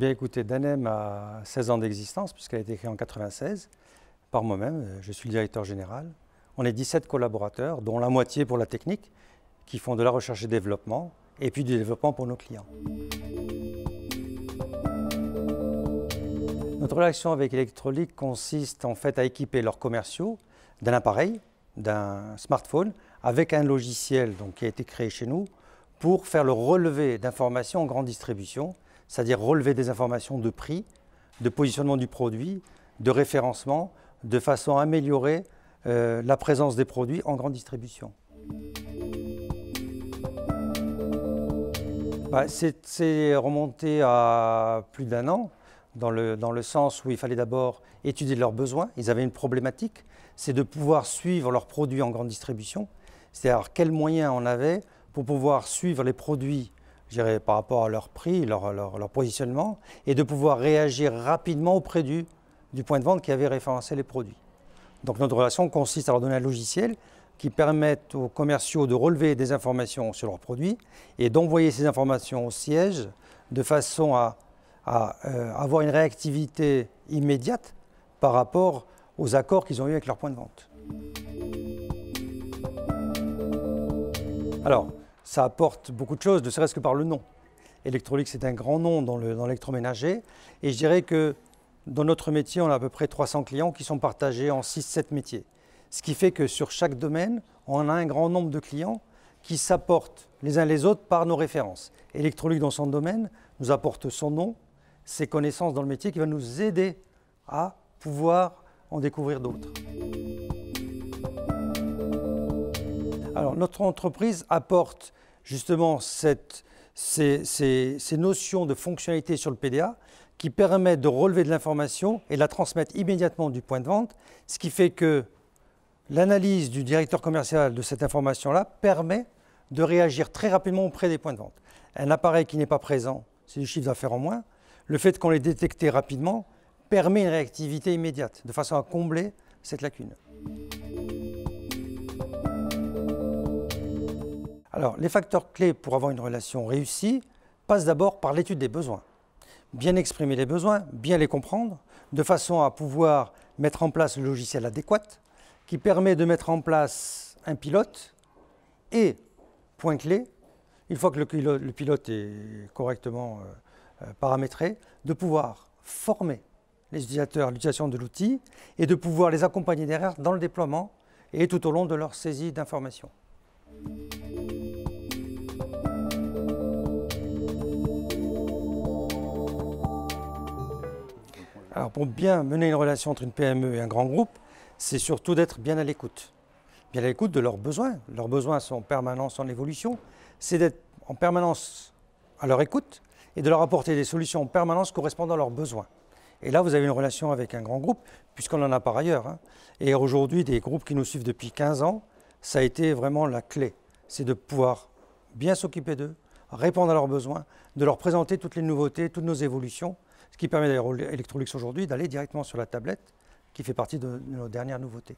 Bien écoutez, Danem a 16 ans d'existence puisqu'elle a été créée en 1996 par moi-même. Je suis le directeur général. On est 17 collaborateurs, dont la moitié pour la technique, qui font de la recherche et développement, et puis du développement pour nos clients. Notre relation avec Electrolyc consiste en fait à équiper leurs commerciaux d'un appareil, d'un smartphone, avec un logiciel donc, qui a été créé chez nous pour faire le relevé d'informations en grande distribution, c'est-à-dire relever des informations de prix, de positionnement du produit, de référencement, de façon à améliorer la présence des produits en grande distribution. C'est remonté à plus d'1 an, dans le sens où il fallait d'abord étudier leurs besoins. Ils avaient une problématique, c'est de pouvoir suivre leurs produits en grande distribution, c'est-à-dire quels moyens on avait pour pouvoir suivre les produits, je dirais, par rapport à leur prix, leur positionnement, et de pouvoir réagir rapidement auprès du point de vente qui avait référencé les produits. Donc notre relation consiste à leur donner un logiciel qui permette aux commerciaux de relever des informations sur leurs produits et d'envoyer ces informations au siège de façon à avoir une réactivité immédiate par rapport aux accords qu'ils ont eus avec leur point de vente. Alors, ça apporte beaucoup de choses, ne serait-ce que par le nom. Electrolyc, c'est un grand nom dans l'électroménager. Et je dirais que dans notre métier, on a à peu près 300 clients qui sont partagés en 6-7 métiers. Ce qui fait que sur chaque domaine, on a un grand nombre de clients qui s'apportent les uns les autres par nos références. Electrolyc, dans son domaine, nous apporte son nom, ses connaissances dans le métier qui va nous aider à pouvoir en découvrir d'autres. Alors, notre entreprise apporte justement ces notions de fonctionnalité sur le PDA qui permettent de relever de l'information et de la transmettre immédiatement du point de vente, ce qui fait que l'analyse du directeur commercial de cette information-là permet de réagir très rapidement auprès des points de vente. Un appareil qui n'est pas présent, c'est du chiffre d'affaires en moins. Le fait qu'on l'ait détecté rapidement permet une réactivité immédiate, de façon à combler cette lacune. Alors, les facteurs clés pour avoir une relation réussie passent d'abord par l'étude des besoins. Bien exprimer les besoins, bien les comprendre, de façon à pouvoir mettre en place le logiciel adéquat, qui permet de mettre en place un pilote et, point clé, une fois que le pilote est correctement paramétré, de pouvoir former les utilisateurs à l'utilisation de l'outil et de pouvoir les accompagner derrière dans le déploiement et tout au long de leur saisie d'informations. Alors pour bien mener une relation entre une PME et un grand groupe, c'est surtout d'être bien à l'écoute. Bien à l'écoute de leurs besoins. Leurs besoins sont en permanence en évolution. C'est d'être en permanence à leur écoute et de leur apporter des solutions en permanence correspondant à leurs besoins. Et là, vous avez une relation avec un grand groupe, puisqu'on en a par ailleurs. Et aujourd'hui, des groupes qui nous suivent depuis 15 ans, ça a été vraiment la clé. C'est de pouvoir bien s'occuper d'eux, répondre à leurs besoins, de leur présenter toutes les nouveautés, toutes nos évolutions, ce qui permet d'ailleurs Electrolyc aujourd'hui d'aller directement sur la tablette, qui fait partie de nos dernières nouveautés.